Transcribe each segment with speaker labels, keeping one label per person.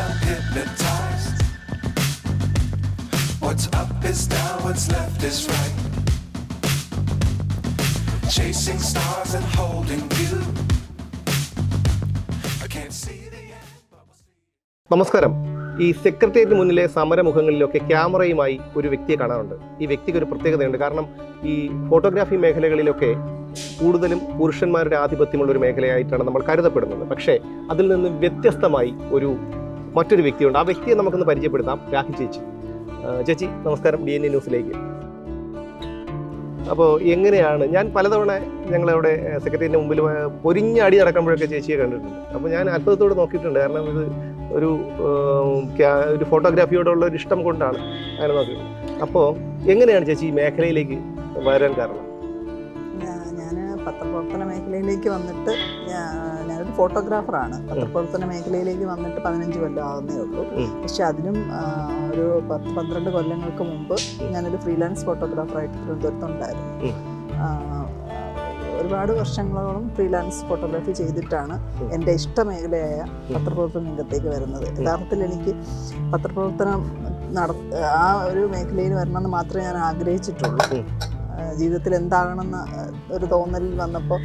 Speaker 1: am hypnotized. What's up is down, what's left is right. Chasing stars and holding you. I can't see the end, but we'll see.
Speaker 2: നമസ്കാരം. ഈ സെക്രട്ടേറിയറ്റിന് മുന്നിലെ സമരമുഖങ്ങളിലൊക്കെ ക്യാമറയുമായി ഒരു വ്യക്തിയെ കാണാറുണ്ട്. ഈ വ്യക്തിക്ക് ഒരു പ്രത്യേകതയുണ്ട്. കാരണം ഈ ഫോട്ടോഗ്രാഫി മേഖലകളിലൊക്കെ കൂടുതലും പുരുഷന്മാരുടെ ആധിപത്യമുള്ള ഒരു മേഖലയായിട്ടാണ് നമ്മൾ കരുതപ്പെടുന്നത്. പക്ഷേ അതിൽ നിന്ന് വ്യത്യസ്തമായി മറ്റൊരു വ്യക്തിയുണ്ട്. ആ വ്യക്തിയെ നമുക്കൊന്ന് പരിചയപ്പെടുത്താം. രാഹി ചേച്ചി. ചേച്ചി നമസ്കാരം, DNA ന്യൂസിലേക്ക്. അപ്പോൾ എങ്ങനെയാണ്, ഞാൻ പലതവണ ഞങ്ങളവിടെ സെക്രട്ടേറിയറ്റിന് മുമ്പിൽ പൊരിഞ്ഞ അടി നടക്കുമ്പോഴൊക്കെ ചേച്ചിയെ കണ്ടിട്ടുണ്ട്. അപ്പോൾ ഞാൻ അത്ഭുതത്തോടെ നോക്കിയിട്ടുണ്ട്. കാരണം ഇത് ഒരു ഫോട്ടോഗ്രാഫിയോടുള്ള ഒരു ഇഷ്ടം കൊണ്ടാണ് അങ്ങനെ നോക്കിയത്. അപ്പോൾ എങ്ങനെയാണ് ചേച്ചി ഈ മേഖലയിലേക്ക് വരാൻ കാരണം?
Speaker 3: ഞാൻ പത്രപ്രവർത്തന മേഖലയിലേക്ക് വന്നിട്ട് ഞാനൊരു ഫോട്ടോഗ്രാഫറാണ്. പത്രപ്രവർത്തന മേഖലയിലേക്ക് വന്നിട്ട് 15 കൊല്ലം ആകുന്നേ ഉള്ളൂ. പക്ഷെ അതിനും ഒരു 10-12 കൊല്ലങ്ങൾക്ക് മുമ്പ് ഞാനൊരു ഫ്രീലാൻസ് ഫോട്ടോഗ്രാഫറായിട്ട് തിരുവനന്തപുരത്തുണ്ടായിരുന്നു. ഒരുപാട് വർഷങ്ങളോളം ഫ്രീലാൻസ് ഫോട്ടോഗ്രാഫി ചെയ്തിട്ടാണ് എൻ്റെ ഇഷ്ടമേഖലയായ പത്രപ്രവർത്തന രംഗത്തേക്ക് വരുന്നത്. യഥാർത്ഥത്തിൽ എനിക്ക് പത്രപ്രവർത്തനം ആ ഒരു മേഖലയിൽ വരണമെന്ന് മാത്രമേ ഞാൻ ആഗ്രഹിച്ചിട്ടുള്ളൂ. ജീവിതത്തിൽ എന്താകണമെന്ന് ഒരു തോന്നലിൽ വന്നപ്പോൾ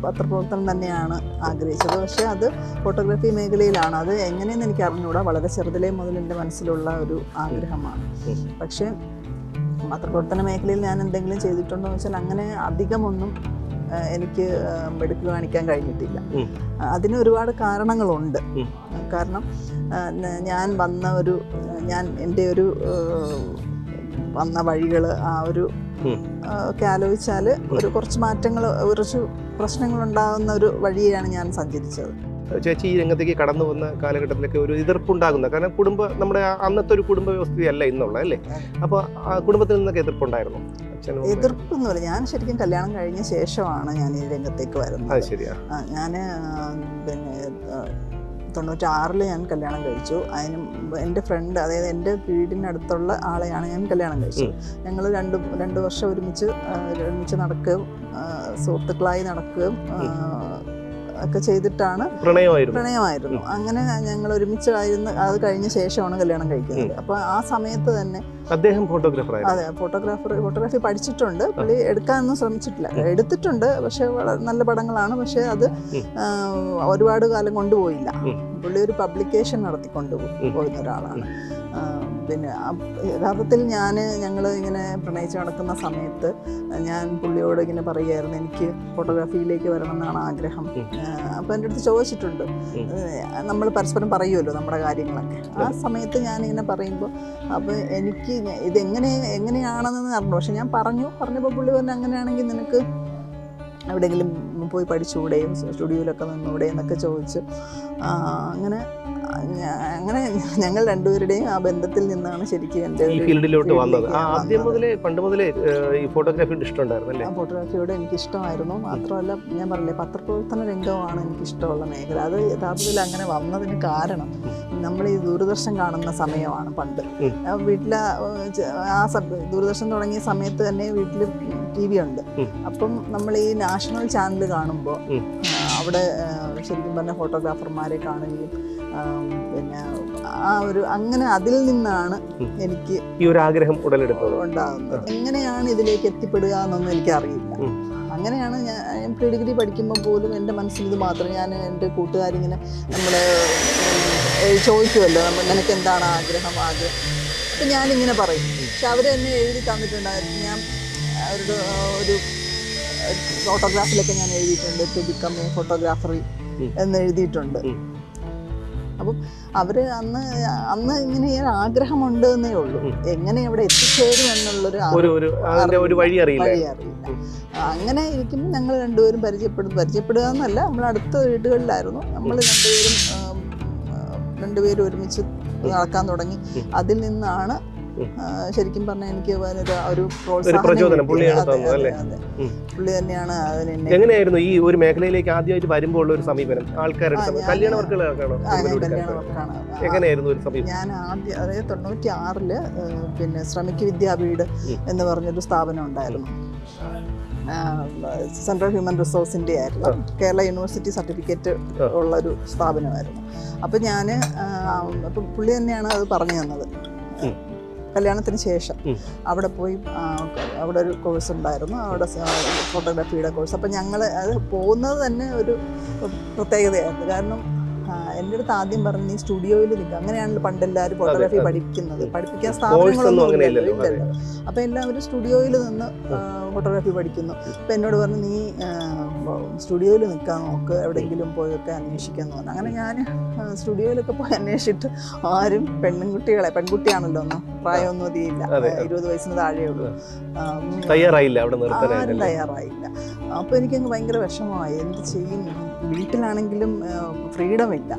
Speaker 3: പത്രപ്രവർത്തനം തന്നെയാണ് ആഗ്രഹിച്ചത്. പക്ഷേ അത് ഫോട്ടോഗ്രാഫി മേഖലയിലാണ്. അത് എങ്ങനെയെന്ന് എനിക്ക് അറിഞ്ഞുകൂടാ. വളരെ ചെറുതിലേ മുതൽ എൻ്റെ മനസ്സിലുള്ള ഒരു ആഗ്രഹമാണ്. പക്ഷേ പത്രപ്രവർത്തന മേഖലയിൽ ഞാൻ എന്തെങ്കിലും ചെയ്തിട്ടുണ്ടോ എന്ന് വെച്ചാൽ അങ്ങനെ അധികമൊന്നും എനിക്ക് മെടുക്ക് കാണിക്കാൻ കഴിഞ്ഞിട്ടില്ല. അതിന് ഒരുപാട് കാരണങ്ങളുണ്ട്. കാരണം എൻ്റെ ഒരു വന്ന വഴികൾ ഒക്കെ ആലോചിച്ചാൽ കുറച്ച് മാറ്റങ്ങൾ, കുറച്ച് പ്രശ്നങ്ങളുണ്ടാകുന്ന ഒരു വഴിയാണ് ഞാൻ സഞ്ചരിച്ചത്.
Speaker 2: ചേച്ചി ഈ രംഗത്തേക്ക് കടന്നു വന്ന കാലഘട്ടത്തിലൊക്കെ ഒരു എതിർപ്പുണ്ടാകുന്ന, കാരണം നമ്മുടെ അന്നത്തെ ഒരു കുടുംബ വ്യവസ്ഥയല്ല ഇന്നുള്ള, അല്ലേ? അപ്പോൾ കുടുംബത്തിൽ നിന്നൊക്കെ എതിർപ്പുണ്ടായിരുന്നു?
Speaker 3: എതിർപ്പെന്ന് പറയും, ഞാൻ ശരിക്കും കല്യാണം കഴിഞ്ഞ ശേഷമാണ് ഞാൻ ഈ രംഗത്തേക്ക് വരുന്നത്. ഞാൻ പിന്നെ 96 ഞാൻ കല്യാണം കഴിച്ചു. അതിനും എൻ്റെ ഫ്രണ്ട്, അതായത് എൻ്റെ വീടിനടുത്തുള്ള ആളെയാണ് ഞാൻ കല്യാണം കഴിച്ചത്. ഞങ്ങൾ രണ്ട് വർഷം ഒരുമിച്ച് നടക്കുകയും സുഹൃത്തുക്കളായി നടക്കുകയും ഒക്കെ ചെയ്തിട്ടാണ്. പ്രണയമായിരുന്നു. അങ്ങനെ ഞങ്ങൾ ഒരുമിച്ചായിരുന്നു. അത് കഴിഞ്ഞ ശേഷമാണ് കല്യാണം കഴിക്കുന്നത്. അപ്പോൾ ആ സമയത്ത് തന്നെ
Speaker 2: അദ്ദേഹം ഫോട്ടോഗ്രാഫർ.
Speaker 3: അതെ, ഫോട്ടോഗ്രാഫി പഠിച്ചിട്ടുണ്ട്. പുള്ളി എടുക്കാനൊന്നും ശ്രമിച്ചിട്ടില്ല. എടുത്തിട്ടുണ്ട്, പക്ഷെ നല്ല പടങ്ങളാണ്. പക്ഷെ അത് ഒരുപാട് കാലം കൊണ്ടുപോയില്ല. പുള്ളി ഒരു നടത്തിക്കൊണ്ട് പോയിരുന്ന ഒരാളാണ്. പിന്നെ യഥാർത്ഥത്തിൽ ഞങ്ങൾ ഇങ്ങനെ പ്രണയിച്ച് നടക്കുന്ന സമയത്ത് ഞാൻ പുള്ളിയോട് ഇങ്ങനെ പറയുമായിരുന്നു, എനിക്ക് ഫോട്ടോഗ്രാഫിയിലേക്ക് വരണം എന്നാണ് ആഗ്രഹം. അപ്പോൾ എൻ്റെ അടുത്ത് ചോദിച്ചിട്ടുണ്ട്. നമ്മൾ പരസ്പരം പറയുമല്ലോ നമ്മുടെ കാര്യങ്ങളൊക്കെ. ആ സമയത്ത് ഞാനിങ്ങനെ പറയുമ്പോൾ അപ്പോൾ എനിക്ക് എങ്ങനെയാണെന്ന് അറിഞ്ഞു. പക്ഷെ ഞാൻ പറഞ്ഞപ്പോൾ പുള്ളി പറഞ്ഞു, അങ്ങനെയാണെങ്കിൽ നിനക്ക് എവിടെയെങ്കിലും പോയി പഠിച്ചുകൂടെയും സ്റ്റുഡിയോയിലൊക്കെ നിന്നൂടെ എന്നൊക്കെ ചോദിച്ചു. അങ്ങനെ ഞങ്ങൾ രണ്ടുപേരുടെയും ആ ബന്ധത്തിൽ നിന്നാണ് ശരിക്കും എൻ്റെ
Speaker 2: ഫീൽഡിലോട്ട് വന്നത്. പണ്ട് മുതലേ ഈ ഫോട്ടോഗ്രാഫിയോട് ഇഷ്ടമുണ്ടായിരുന്നു.
Speaker 3: ഫോട്ടോഗ്രാഫിയോട് എനിക്ക് ഇഷ്ടമായിരുന്നു. മാത്രമല്ല, ഞാൻ പറഞ്ഞില്ലേ, പത്രപ്രവർത്തന രംഗമാണ് എനിക്കിഷ്ടമുള്ള മേഖല. അത് യഥാർത്ഥത്തിൽ അങ്ങനെ വന്നതിന് കാരണം നമ്മൾ ഈ ദൂരദർശൻ കാണുന്ന സമയമാണ്. പണ്ട് വീട്ടിൽ ദൂരദർശൻ തുടങ്ങിയ സമയത്ത് തന്നെ വീട്ടിൽ TV ഉണ്ട്. അപ്പം നമ്മൾ ഈ നാഷണൽ ചാനൽ കാണുമ്പോൾ അവിടെ ശരിക്കും പറഞ്ഞ ഫോട്ടോഗ്രാഫർമാരെ കാണുകയും പിന്നെ അങ്ങനെ അതിൽ നിന്നാണ് എനിക്ക്
Speaker 2: ഈ ഒരു ആഗ്രഹം
Speaker 3: ഉണ്ടാകുന്നത്. എങ്ങനെയാണ് ഇതിലേക്ക് എത്തിപ്പെടുക എന്നൊന്നും എനിക്കറിയില്ല. അങ്ങനെയാണ് ഞാൻ പ്രീ-ഡിഗ്രി പഠിക്കുമ്പോൾ പോലും എൻ്റെ മനസ്സിൽ ഇത് മാത്രം. ഞാൻ എൻ്റെ കൂട്ടുകാരിങ്ങനെ നമ്മളെ ചോദിക്കുമല്ലോ, നിനക്ക് എന്താണ് ആഗ്രഹം. അപ്പം ഞാനിങ്ങനെ പറയും. പക്ഷെ അവർ എന്നെ എഴുതി തന്നിട്ടുണ്ടായിരുന്നു. ഞാൻ ഒരു ഫോട്ടോഗ്രാഫിലൊക്കെ ഞാൻ എഴുതിയിട്ടുണ്ട്, ടു ബിക്കം എ ഫോട്ടോഗ്രാഫർ എന്ന് എഴുതിയിട്ടുണ്ട്. അപ്പം അവര് അന്ന് ഇങ്ങനെ ആഗ്രഹമുണ്ട് എന്നേ ഉള്ളൂ. എങ്ങനെ ഇവിടെ എത്തിച്ചേരും എന്നുള്ളൊരു വഴി അറിയില്ല. അങ്ങനെ ഇരിക്കുമ്പോൾ ഞങ്ങൾ രണ്ടുപേരും പരിചയപ്പെടുക എന്നല്ല, നമ്മൾ അടുത്ത വീടുകളിലായിരുന്നു. നമ്മൾ രണ്ടുപേരും ഒരുമിച്ച് നടക്കാൻ തുടങ്ങി. അതിൽ നിന്നാണ് ശരിക്കും പറഞ്ഞാൽ എനിക്ക് ഒരു പ്രോത്സാഹനം. പുള്ളി തന്നെയാണ് അതിനെ.
Speaker 2: എങ്ങനെയായിരുന്നു ഈ ഒരു മേഖലയിലേക്ക് ആദ്യമായിട്ട് വരുമ്പോൾ ഉള്ള ഒരു സമീപനം? ആൾക്കാരുടെ കല്യാണ വർക്കുകളാണ്. എങ്ങനെയായിരുന്നു ഒരു സമീപനം?
Speaker 3: ഞാൻ ആദ്യം, അതായത് 96 പിന്നെ ശ്രമിക്ക് വിദ്യാപീഠ് എന്ന് പറഞ്ഞൊരു സ്ഥാപനം ഉണ്ടായിരുന്നു. സെൻട്രൽ ഹ്യൂമൻ റിസോഴ്സിൻ്റെ ആയിരുന്നു. കേരള യൂണിവേഴ്സിറ്റി സർട്ടിഫിക്കറ്റ് ഉള്ളൊരു സ്ഥാപനമായിരുന്നു. അപ്പം അപ്പം പുള്ളി തന്നെയാണ് അത് പറഞ്ഞു തന്നത്. കല്യാണത്തിന് ശേഷം അവിടെ പോയി അവിടെ ഒരു കോഴ്സ് ഉണ്ടായിരുന്നു, അവിടെ ഫോട്ടോഗ്രാഫിയുടെ കോഴ്സ്. അപ്പം ഞങ്ങൾ അത് പോകുന്നത് തന്നെ ഒരു പ്രത്യേകതയായിരുന്നു. കാരണം എൻ്റെ അടുത്ത് ആദ്യം പറഞ്ഞു നീ സ്റ്റുഡിയോയിൽ നിൽക്കുക. അങ്ങനെയാണല്ലോ പണ്ടെല്ലാവരും ഫോട്ടോഗ്രാഫി പഠിക്കുന്നത്. പഠിപ്പിക്കാൻ സ്ഥാപനങ്ങളൊന്നും ഇല്ലല്ലോ. അപ്പം എല്ലാവരും സ്റ്റുഡിയോയിൽ നിന്ന് ഫോട്ടോഗ്രാഫി പഠിക്കുന്നു. അപ്പം എന്നോട് പറഞ്ഞു നീ സ്റ്റുഡിയോയിൽ നിൽക്കാൻ നോക്ക്, എവിടെയെങ്കിലും പോയൊക്കെ അന്വേഷിക്കാമെന്ന് പറഞ്ഞു. അങ്ങനെ ഞാൻ സ്റ്റുഡിയോയിലൊക്കെ പോയി അന്വേഷിച്ചിട്ട് ആരും പെൺകുട്ടിയാണല്ലോ ഒന്നും പ്രായമൊന്നും അധികമില്ല, 20 വയസ്സിന് താഴെയുള്ളൂ,
Speaker 2: തയ്യാറായില്ല.
Speaker 3: ആരും തയ്യാറായില്ല. അപ്പോൾ എനിക്കങ്ങ് ഭയങ്കര വിഷമമായി. എന്ത് ചെയ്യും? വീട്ടിലാണെങ്കിലും ഫ്രീഡം ഇല്ല.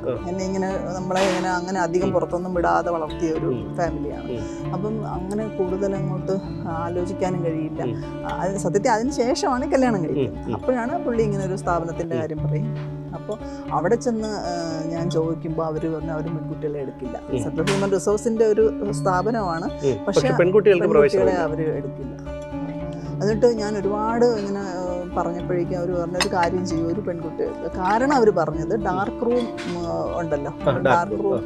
Speaker 3: നമ്മളെ അങ്ങനെ അധികം പുറത്തൊന്നും വിടാതെ വളർത്തിയ ഒരു ഫാമിലിയാണ്. അപ്പം അങ്ങനെ കൂടുതൽ അങ്ങോട്ട് ആലോചിക്കാനും കഴിയില്ല. സത്യത്തിൽ അതിന് ശേഷമാണ് കല്യാണം കഴിക്കുന്നത്. അപ്പോഴാണ് പുള്ളി ഇങ്ങനെ ഒരു സ്ഥാപനത്തിൻ്റെ കാര്യം പറയും. അപ്പോൾ അവിടെ ചെന്ന് ഞാൻ ചോദിക്കുമ്പോൾ അവർ പറഞ്ഞു അവർ പെൺകുട്ടികളെ എടുക്കില്ല. സെൻട്രൽ ഹ്യൂമൻ റിസോഴ്സിൻ്റെ ഒരു സ്ഥാപനമാണ്, പക്ഷേ പെൺകുട്ടികളെ അവർ എടുക്കില്ല. എന്നിട്ട് ഞാൻ ഒരുപാട് ഇങ്ങനെ പറഞ്ഞപ്പോഴേക്കും അവർ പറഞ്ഞ ഒരു കാര്യം ചെയ്യും, ഒരു പെൺകുട്ടി, കാരണം അവർ പറഞ്ഞത് ഡാർക്ക് റൂം ഉണ്ടല്ലോ, ഡാർക്ക് റൂം,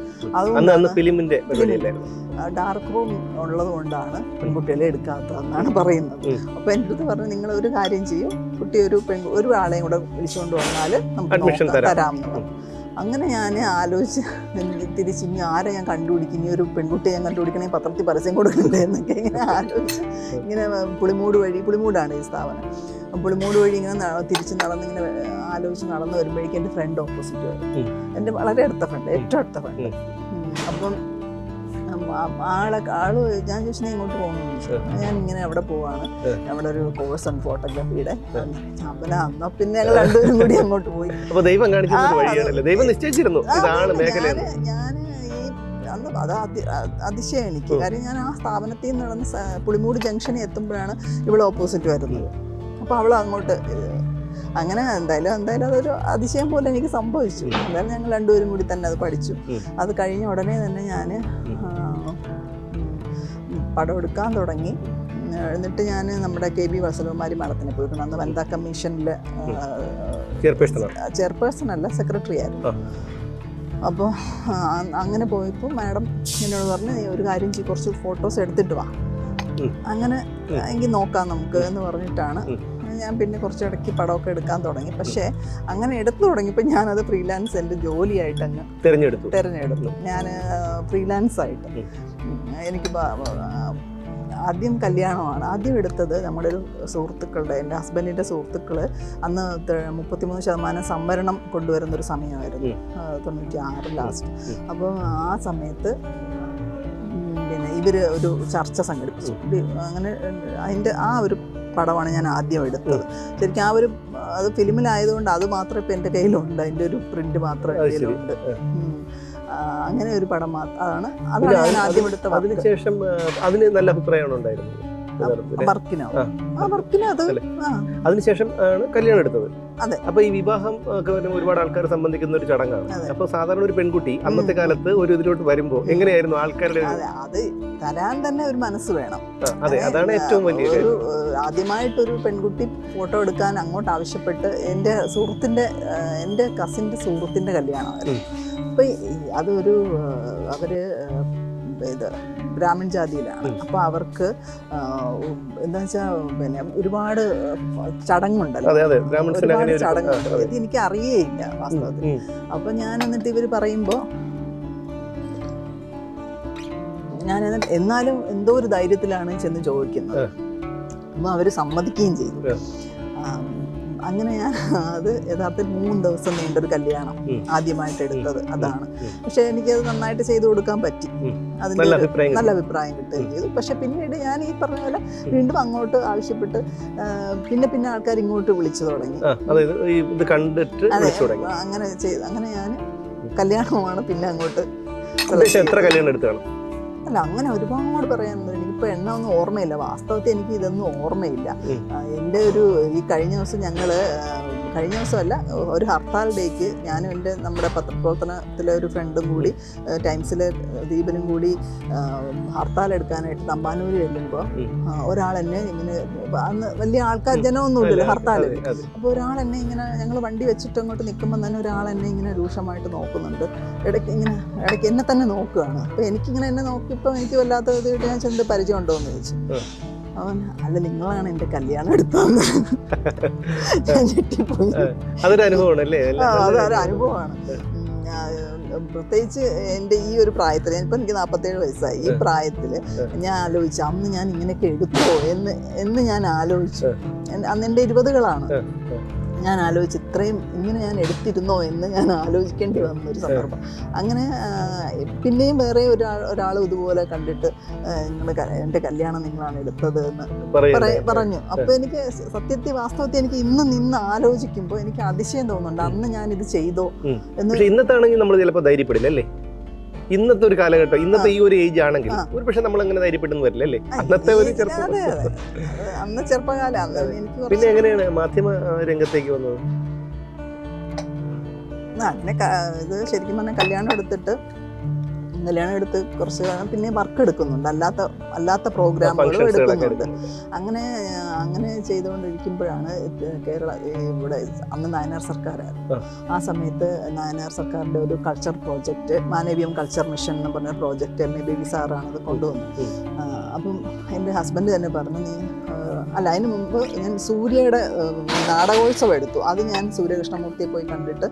Speaker 3: ഡാർക്ക് റൂം ഉള്ളത് കൊണ്ടാണ് പെൺകുട്ടികളെ എടുക്കാത്തതെന്നാണ് പറയുന്നത്. അപ്പോൾ എൻ്റെ അടുത്ത് പറഞ്ഞു നിങ്ങൾ ഒരു കാര്യം ചെയ്യും, കുട്ടി ഒരു ആളെയും കൂടെ വിളിച്ചുകൊണ്ട് വന്നാൽ നമുക്ക് തരാമെന്ന് പറഞ്ഞു. അങ്ങനെ ഞാൻ ആലോചിച്ച് തിരിച്ച് ഇനി ആരെ ഞാൻ കണ്ടുപിടിക്കും, ഇനി ഒരു പെൺകുട്ടിയെ ഞാൻ കണ്ടുപിടിക്കണമെങ്കിൽ പത്രത്തിൽ പരസ്യം കൊടുക്കണ്ടേ എന്നൊക്കെ ഇങ്ങനെ ആലോചിച്ച് ഇങ്ങനെ പുളിമൂടാണ് ഈ സ്ഥാപനം. പുളിമൂട് വഴി ഇങ്ങനെ തിരിച്ച് നടന്നിങ്ങനെ ആലോചിച്ച് നടന്ന് വരുമ്പോഴേക്കും എൻ്റെ ഫ്രണ്ട് ഓപ്പോസിറ്റ് വരും. എൻ്റെ വളരെ അടുത്ത ഫ്രണ്ട്, ഏറ്റവും അടുത്ത ഫ്രണ്ട്. അപ്പം ആള് ഞാൻ ചോദിച്ചു നീ ഇങ്ങോട്ട് പോകുന്നു ചോദിച്ചു. ഞാൻ ഇങ്ങനെ അവിടെ പോവാണ്, അവിടെ ഒരു കോഴ്സ് ഉണ്ട് ഫോട്ടോഗ്രാഫിയുടെ. അപ്പം എന്നാ പിന്നെ ഞങ്ങൾ രണ്ടുപേരും കൂടി അങ്ങോട്ട് പോയി. ഞാൻ അന്ന് അത് അതിശയം എനിക്ക്. കാര്യം ഞാൻ ആ സ്ഥാപനത്തിൽ നിന്ന് നടന്ന് പുളിമൂട് ജംഗ്ഷനിൽ എത്തുമ്പോഴാണ് ഇവിടെ ഓപ്പോസിറ്റ് വരുന്നത്. അപ്പോൾ അവൾ അങ്ങോട്ട് അങ്ങനെ എന്തായാലും അതൊരു അതിശയം പോലെ എനിക്ക് സംഭവിച്ചു. എന്തായാലും ഞങ്ങൾ രണ്ടുപേരും കൂടി തന്നെ അത് പഠിച്ചു. അത് കഴിഞ്ഞ ഉടനെ തന്നെ ഞാൻ പടം എടുക്കാൻ തുടങ്ങി. എന്നിട്ട് ഞാൻ നമ്മുടെ KB വത്സലകുമാരി മാഡത്തിനെ പോയിട്ടുണ്ട്. അന്ന് വനിതാ കമ്മീഷനിലെ ചെയർപേഴ്സൺ അല്ല, സെക്രട്ടറി ആയിരുന്നു. അപ്പോൾ അങ്ങനെ പോയപ്പോൾ മാഡം എന്നോട് പറഞ്ഞ് ഒരു കാര്യം ചെയ്യും, കുറച്ച് ഫോട്ടോസ് എടുത്തിട്ട് വാ, അങ്ങനെ എങ്കിൽ നോക്കാം നമുക്ക് എന്ന് പറഞ്ഞിട്ടാണ് ഞാൻ പിന്നെ കുറച്ചിടയ്ക്ക് പടമൊക്കെ എടുക്കാൻ തുടങ്ങി. പക്ഷേ അങ്ങനെ എടുത്തു തുടങ്ങിയപ്പോൾ ഞാനത് ഫ്രീലാൻസ് എൻ്റെ ജോലിയായിട്ട് അങ്ങ് തിരഞ്ഞെടുത്തു. ഞാൻ ഫ്രീലാൻസായിട്ട് എനിക്ക് ആദ്യം കല്യാണമാണ് ആദ്യം എടുത്തത്. നമ്മുടെ ഒരു സുഹൃത്തുക്കളുടെ, എൻ്റെ ഹസ്ബൻഡിൻ്റെ സുഹൃത്തുക്കൾ അന്ന് 33% സംവരണം കൊണ്ടുവരുന്നൊരു സമയമായിരുന്നു, 96 ലാസ്റ്റ്. അപ്പോൾ ആ സമയത്ത് പിന്നെ ഇവർ ഒരു ചർച്ച സംഘടിപ്പിച്ചു. അങ്ങനെ അതിൻ്റെ ആ ഒരു പടമാണ് ഞാൻ ആദ്യം എടുത്തത്. ശരിക്കും അത് ഫിലിമിലായതുകൊണ്ട് അത് മാത്രമേ ഇപ്പം എൻ്റെ കയ്യിലുണ്ട്, അതിൻ്റെ ഒരു പ്രിന്റ് മാത്രമേ കയ്യിലുണ്ട്. അങ്ങനെ ഒരു പടം അതാണ് ഞാൻ ആദ്യം എടുത്തത്.
Speaker 2: അതിനുശേഷം അതിന് നല്ല അഭിപ്രായമാണ് ഉണ്ടായിരുന്നത് അതിനുശേഷം ആണ് കല്യാണം എടുത്തത്.
Speaker 3: അതെ.
Speaker 2: അപ്പൊ ഈ വിവാഹം ഒക്കെ ഒരുപാട് ആൾക്കാർ സംബന്ധിക്കുന്ന ഒരു ചടങ്ങാണ്. അപ്പൊ സാധാരണ ഒരു പെൺകുട്ടി അന്നത്തെ കാലത്ത് ഒരു ഇതിലോട്ട് വരുമ്പോ എങ്ങനെയായിരുന്നു ആൾക്കാരുടെ?
Speaker 3: അത് തരാൻ തന്നെ ഒരു മനസ്സ് വേണം.
Speaker 2: അതെ, അതാണ് ഏറ്റവും വലിയ.
Speaker 3: ആദ്യമായിട്ടൊരു പെൺകുട്ടി ഫോട്ടോ എടുക്കാൻ അങ്ങോട്ട് ആവശ്യപ്പെട്ട് എൻ്റെ കസിൻ്റെ സുഹൃത്തിന്റെ കല്യാണമായിരുന്നു. അപ്പൊ അതൊരു അവര് ബ്രാഹ്മിൺ ജാതിയിലാണ്. അപ്പോൾ അവർക്ക് എന്താ വെച്ചാൽ പിന്നെ ഒരുപാട് ചടങ്ങുണ്ടല്ലോ, ഒരുപാട് ചടങ്ങുണ്ട്. ഇത് എനിക്ക് അറിയേയില്ല വാസ്തവത്തിൽ. അപ്പോൾ ഞാൻ എന്നിട്ട് ഇവർ പറയുമ്പോൾ ഞാൻ എന്നാലും എന്തോ ഒരു ധൈര്യത്തിലാണ് ചെന്ന് ചോദിക്കുന്നത്. അപ്പോൾ അവർ സമ്മതിക്കുകയും ചെയ്തു. അങ്ങനെ ഞാൻ അത് യഥാർത്ഥത്തിൽ 3 ദിവസം നീണ്ടൊരു കല്യാണം ആദ്യമായിട്ട് എടുത്തത് അതാണ്. പക്ഷെ എനിക്കത് നന്നായിട്ട് ചെയ്തു കൊടുക്കാൻ പറ്റി, അതിന് നല്ല അഭിപ്രായം കിട്ടുകയും ചെയ്തു. പക്ഷെ പിന്നീട് ഞാൻ ഈ പറഞ്ഞ പോലെ വീണ്ടും അങ്ങോട്ട് ആവശ്യപ്പെട്ട് പിന്നെ ആൾക്കാർ ഇങ്ങോട്ട് വിളിച്ചു തുടങ്ങി. അങ്ങനെ ഞാൻ കല്യാണമാണ് പിന്നെ അങ്ങോട്ട്.
Speaker 2: എത്ര കല്യാണം എടുത്താണ്?
Speaker 3: അല്ല, അങ്ങനെ ഒരുപാട് പറയാനുണ്ട്. എനിക്കിപ്പോൾ എണ്ണ ഒന്നും ഓർമ്മയില്ല. വാസ്തവത്തിൽ എനിക്ക് ഇതൊന്നും ഓർമ്മയില്ല. എൻ്റെ ഈ കഴിഞ്ഞ ദിവസം ഞങ്ങൾ കഴിഞ്ഞ ദിവസമല്ല, ഒരു ഹർത്താൽ ഡേക്ക് ഞാനും നമ്മുടെ പത്രപ്രവർത്തനത്തിലെ ഒരു ഫ്രണ്ടും കൂടി ടൈംസിലെ ദീപനും കൂടി ഹർത്താൽ എടുക്കാനായിട്ട് തമ്പാനൂർ ചെല്ലുമ്പോൾ ഒരാൾ എന്നെ ഇങ്ങനെ, അന്ന് വലിയ ആൾക്കാർ ജനമൊന്നുമില്ലല്ലോ ഹർത്താൽ, അപ്പോൾ ഒരാൾ എന്നെ ഇങ്ങനെ, ഞങ്ങൾ വണ്ടി വെച്ചിട്ട് അങ്ങോട്ട് നിൽക്കുമ്പോൾ തന്നെ ഒരാൾ എന്നെ ഇങ്ങനെ രൂക്ഷമായിട്ട് നോക്കുന്നുണ്ട്. ഇടയ്ക്ക് എന്നെ തന്നെ നോക്കുകയാണ്. അപ്പോൾ എനിക്കിങ്ങനെ എന്നെ നോക്കിയപ്പോൾ എനിക്ക് വല്ലാത്ത ഇതായിട്ട് ഞാൻ ചെന്ന് പരിചയം ഉണ്ടോ എന്ന് ചോദിച്ചു. അവൻ അല്ല, നിങ്ങളാണ് എൻ്റെ കല്യാണം എടുത്തതെന്ന്. ഞാൻ ഞെട്ടിപ്പോയി.
Speaker 2: അതൊരു അനുഭവമാണല്ലേ?
Speaker 3: അതൊരു അനുഭവമാണ്. പ്രത്യേകിച്ച് എൻ്റെ ഈ ഒരു പ്രായത്തിൽ, ഇപ്പം എനിക്ക് 47 വയസ്സായി, ഈ പ്രായത്തിൽ ഞാൻ ആലോചിച്ചു അന്ന് ഞാൻ ഇങ്ങനെയൊക്കെ എടുത്തോ എന്ന് ഞാൻ ആലോചിച്ചു. അന്ന് എൻ്റെ 20കളാണ്. ഞാൻ ആലോചിച്ച് ഇത്രയും ഇങ്ങനെ ഞാൻ എടുത്തിരുന്നോ എന്ന് ഞാൻ ആലോചിക്കേണ്ടി വന്നൊരു സന്ദർഭം. അങ്ങനെ പിന്നെയും വേറെ ഒരാൾ ഇതുപോലെ കണ്ടിട്ട് എൻ്റെ കല്യാണം നിങ്ങളാണ് എടുത്തത് എന്ന് പറഞ്ഞു. അപ്പോൾ എനിക്ക് വാസ്തവത്തിൽ എനിക്ക് നിന്ന് ആലോചിക്കുമ്പോൾ എനിക്ക് അതിശയം തോന്നുന്നുണ്ട്, അന്ന് ഞാൻ ഇത് ചെയ്തോ എന്ന്.
Speaker 2: ഇന്നത്താണെങ്കിൽ നമ്മൾ ചിലപ്പോൾ ധൈര്യപ്പെടില്ല അല്ലേ? ഇന്നത്തെ ഒരു കാലഘട്ടം, ഇന്നത്തെ ഈ ഒരു ഏജ് ആണെങ്കിൽ ഒരു പക്ഷെ നമ്മൾ അങ്ങനെ ധൈര്യപ്പെടുന്നു വരില്ല അല്ലേ? അന്നത്തെ ഒരു
Speaker 3: അന്ന് ചെറുപ്പകാലം.
Speaker 2: പിന്നെ എങ്ങനെയാണ് മാധ്യമ രംഗത്തേക്ക് വന്നത്?
Speaker 3: അങ്ങനെ ഇത് ശരിക്കും പറഞ്ഞാൽ കല്യാണം എടുത്ത് കുറച്ച് പിന്നെ വർക്ക് എടുക്കുന്നുണ്ട്, അല്ലാത്ത പ്രോഗ്രാമുകളും എടുക്കുന്നുണ്ട്. അങ്ങനെ ചെയ്തുകൊണ്ടിരിക്കുമ്പോഴാണ് ഇവിടെ അന്ന് നായനാർ സർക്കാരായിരുന്നു. ആ സമയത്ത് നായനാർ സർക്കാരിൻ്റെ ഒരു culture project, Manaveeyam culture mission എന്ന് പറഞ്ഞ പ്രോജക്റ്റ് MA ബേബി സാറാണ് അത് കൊണ്ടുവന്നത്. അപ്പം എൻ്റെ ഹസ്ബൻഡ് തന്നെ പറഞ്ഞു, അതിന് മുമ്പ് ഞാൻ സൂര്യയുടെ നാടകോത്സവം എടുത്തു. അത് ഞാൻ സൂര്യകൃഷ്ണമൂർത്തിയെ പോയി കണ്ടിട്ട്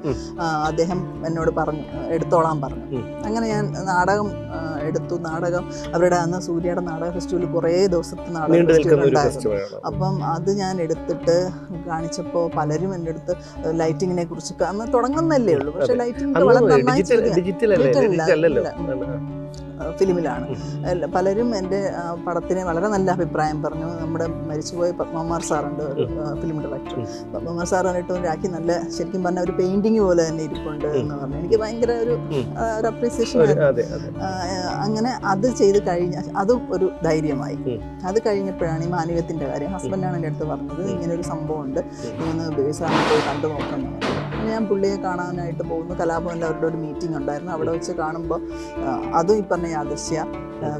Speaker 3: അദ്ദേഹം എന്നോട് പറഞ്ഞു എടുത്തോളാൻ പറഞ്ഞു. അങ്ങനെ ഞാൻ നാടകം എടുത്തു. നാടകം അവരുടെ അന്ന് സൂര്യയുടെ നാടക ഫെസ്റ്റിവൽ കുറേ ദിവസത്തെ നാടക ഫെസ്റ്റിവൽ ഉണ്ടായിരുന്നു. അപ്പം അത് ഞാൻ എടുത്തിട്ട് കാണിച്ചപ്പോൾ പലരും എൻ്റെ അടുത്ത് ലൈറ്റിങ്ങിനെ കുറിച്ച് അന്ന് തുടങ്ങുന്നല്ലേ ഉള്ളൂ, പക്ഷെ ലൈറ്റിംഗ് വളരെ നന്നായി ഫിലിമിലാണ്. പലരും എൻ്റെ പടത്തിനെ വളരെ നല്ല അഭിപ്രായം പറഞ്ഞു. നമ്മുടെ മരിച്ചുപോയ പത്മകുമാർ സാറുണ്ട്, ഫിലിം ഡയറക്ടർ. പത്മകുമാർ സാർ പറഞ്ഞിട്ട് രാഖി നല്ല, ശരിക്കും പറഞ്ഞ ഒരു പെയിന്റിങ് പോലെ തന്നെ ഇരിപ്പുണ്ട് എന്ന് പറഞ്ഞു. എനിക്ക് ഭയങ്കര ഒരു അപ്രീസിയേഷൻ. അങ്ങനെ അത് ചെയ്ത് കഴിഞ്ഞ അതും ഒരു ധൈര്യമായി. അത് കഴിഞ്ഞപ്പോഴാണ് ഈ മാനവീയത്തിൻ്റെ കാര്യം ഹസ്ബൻഡാണ് എൻ്റെ അടുത്ത് പറഞ്ഞത്, ഇങ്ങനെ ഒരു സംഭവം ഉണ്ട്, ഇങ്ങനെ ബേസാണ് പോയി കണ്ടു നോക്കണം. ഞാൻ പുള്ളിയെ കാണാനായിട്ട് പോകുന്നു. കലാഭവനിൽ അവരുടെ ഒരു മീറ്റിംഗ് ഉണ്ടായിരുന്നു. അവിടെ വെച്ച് കാണുമ്പോൾ അതും ഈ പറഞ്ഞ യാദൃശ്യ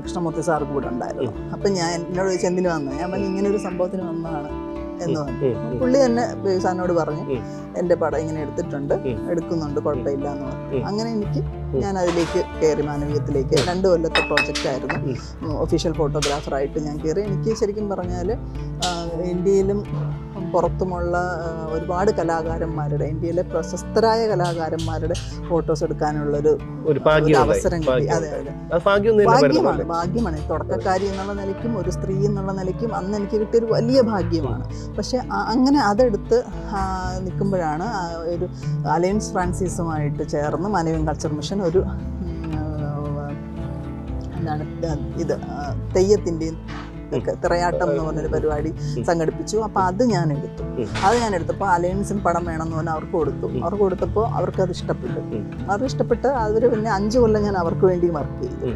Speaker 3: കൃഷ്ണമൂർത്തി സാർ കൂടെ ഉണ്ടായിരുന്നു. അപ്പം എന്നോട് ചോദിച്ചു എന്തിനു വന്നത്? ഞാൻ പറഞ്ഞു ഇങ്ങനെ ഒരു സംഭവത്തിന് വന്നതാണ് എന്ന് പറഞ്ഞു. പുള്ളി തന്നെ സാറിനോട് പറഞ്ഞു എൻ്റെ പടം ഇങ്ങനെ എടുക്കുന്നുണ്ട്, കുഴപ്പമില്ല എന്ന് പറഞ്ഞു. അങ്ങനെ ഞാൻ അതിലേക്ക് കയറി, മാനവീയത്തിലേക്ക്. 2 കൊല്ലത്തെ പ്രോജക്റ്റ് ആയിരുന്നു. ഒഫീഷ്യൽ ഫോട്ടോഗ്രാഫറായിട്ട് ഞാൻ കയറി. എനിക്ക് ശരിക്കും പറഞ്ഞാൽ ഇന്ത്യയിലും പുറത്തുമുള്ള ഒരുപാട് കലാകാരന്മാരുടെ, ഇന്ത്യയിലെ പ്രശസ്തരായ കലാകാരന്മാരുടെ ഫോട്ടോസ് എടുക്കാനുള്ളൊരു അവസരം കിട്ടി. അതെ, ഭാഗ്യമാണ്. തുടക്കക്കാരി എന്നുള്ള നിലയ്ക്കും ഒരു സ്ത്രീ എന്നുള്ള നിലയ്ക്കും അന്ന് എനിക്ക് കിട്ടിയൊരു വലിയ ഭാഗ്യമാണ്. പക്ഷെ അങ്ങനെ അതെടുത്ത് നിൽക്കുമ്പോഴാണ് ഒരു അലയൻസ് ഫ്രാൻസിസുമായിട്ട് ചേർന്ന് മാനവീയം കൾച്ചർ മിഷൻ ഒരു തെയ്യത്തിൻ്റെയും തിറയാട്ടം എന്ന് പറഞ്ഞൊരു പരിപാടി സംഘടിപ്പിച്ചു. അപ്പോൾ അത് ഞാൻ എടുത്തപ്പോൾ അലയൻസിന് പടം വേണമെന്ന് പറഞ്ഞാൽ അവർക്ക് കൊടുത്തപ്പോൾ അവർക്കത് ഇഷ്ടപ്പെട്ട് അവർ പിന്നെ 5 കൊല്ലം ഞാൻ അവർക്ക് വേണ്ടി വർക്ക് ചെയ്തു.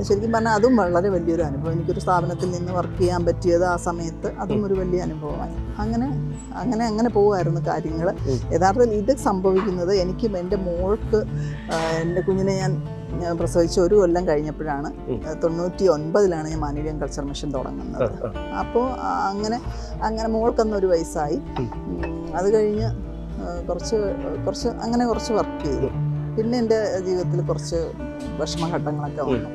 Speaker 3: ശരിക്കും പറഞ്ഞാൽ അതും വളരെ വലിയൊരു അനുഭവം. എനിക്കൊരു സ്ഥാപനത്തിൽ നിന്ന് വർക്ക് ചെയ്യാൻ പറ്റിയത് ആ സമയത്ത് അതും ഒരു വലിയ അനുഭവമായി. അങ്ങനെ പോകുമായിരുന്നു കാര്യങ്ങൾ. യഥാർത്ഥത്തിൽ ഇത് സംഭവിക്കുന്നത് എനിക്ക് എൻ്റെ മോൾക്ക്, എൻ്റെ കുഞ്ഞിനെ ഞാൻ പ്രസവിച്ച് 1 കൊല്ലം കഴിഞ്ഞപ്പോഴാണ്, 99-ലാണ് ഞാൻ മാനവീയം കൾച്ചർ മിഷൻ തുടങ്ങുന്നത്. അപ്പോൾ അങ്ങനെ മോൾക്കന്ന് 1 വയസ്സായി. അത് കഴിഞ്ഞ് കുറച്ച് വർക്ക് ചെയ്തു. പിന്നെ എൻ്റെ ജീവിതത്തിൽ കുറച്ച് വിഷമഘട്ടങ്ങളൊക്കെ വന്നു.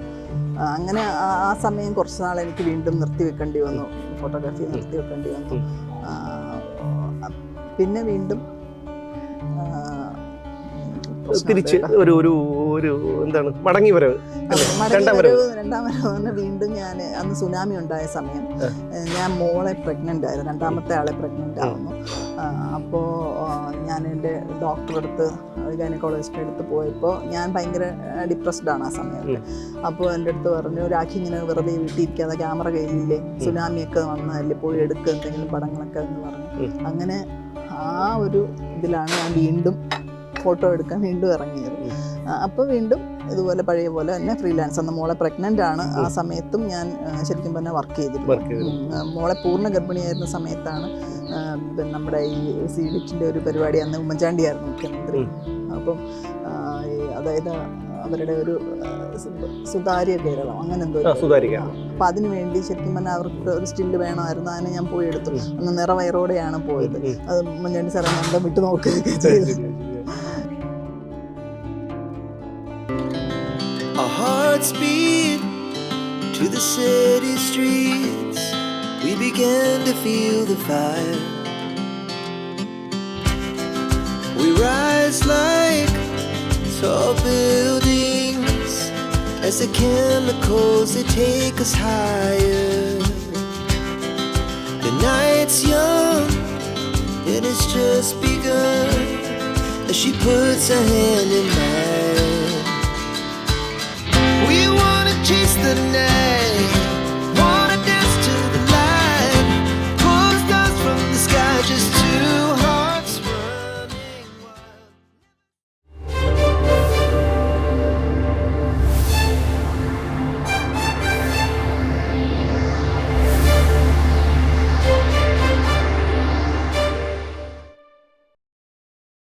Speaker 3: അങ്ങനെ ആ സമയം കുറച്ച് നാൾ എനിക്ക് വീണ്ടും നിർത്തിവെക്കേണ്ടി വന്നു, ഫോട്ടോഗ്രാഫി നിർത്തിവെക്കേണ്ടി വന്നു. പിന്നെ വീണ്ടും
Speaker 2: തിരിച്ച് ഒരു എന്താണ് മടങ്ങി വരവ്
Speaker 3: രണ്ടാമത് വീണ്ടും ഞാൻ അന്ന് സുനാമി ഉണ്ടായ സമയം ഞാൻ മോളെ പ്രഗ്നൻ്റ് ആയിരുന്നു, 2ാമത്തെ ആളെ പ്രഗ്നൻ്റ് ആവുന്നു. അപ്പോൾ ഞാൻ എൻ്റെ ഡോക്ടറെ അടുത്ത്, ഗൈനക്കോളജിസ്റ്റിൻ്റെ അടുത്ത് പോയപ്പോൾ ഞാൻ ഭയങ്കര ഡിപ്രസ്ഡ് ആണ് ആ സമയത്ത്. അപ്പോൾ എൻ്റെ അടുത്ത് പറഞ്ഞു, രാഖി ഇങ്ങനെ വെറുതെ വീട്ടിലിരിക്കാതെ, ക്യാമറ കയ്യിലില്ലേ, സുനാമിയൊക്കെ വന്നതല്ലേ, പോയി എടുക്കുക എന്തെങ്കിലും പടങ്ങളൊക്കെ എന്ന് പറഞ്ഞു. അങ്ങനെ ആ ഒരു ഇതിലാണ് ഞാൻ വീണ്ടും ഫോട്ടോ എടുക്കാൻ വീണ്ടും ഇറങ്ങിയത്. അപ്പോൾ വീണ്ടും ഇതുപോലെ പഴയ പോലെ തന്നെ ഫ്രീലാൻസ്. അന്ന് മോളെ പ്രഗ്നൻ്റ് ആണ്. ആ സമയത്തും ഞാൻ ശരിക്കും പറഞ്ഞാൽ വർക്ക് ചെയ്തിരുന്നു. മോളെ പൂർണ്ണ ഗർഭിണിയായിരുന്ന സമയത്താണ് പിന്നെ നമ്മുടെ ഈ സീഡിറ്റിൻ്റെ ഒരു പരിപാടി അന്ന് ഉമ്മൻചാണ്ടിയായിരുന്നു മുഖ്യമന്ത്രി. അപ്പം അതായത് അവരുടെ ഒരു സുതാര്യ കേരളം അങ്ങനെ എന്തോ, അപ്പം അതിന് വേണ്ടി ശരിക്കും പറഞ്ഞാൽ അവർക്ക് ഒരു സ്റ്റില്ല് വേണമായിരുന്നു. അതിനെ ഞാൻ പോയി എടുത്തു. അന്ന് നിറവയറോടെയാണ് പോയത്. അത് ഉമ്മൻചാണ്ടി സാറേ എന്താ വിട്ടു നോക്കുകയൊക്കെ ചെയ്തു.
Speaker 4: Our hearts beat to the city streets. We began to feel the fire. We rise like tall buildings as the chemicals they take us higher. The night's young and it's just begun as she puts her hand in mine. We wanna chase the night.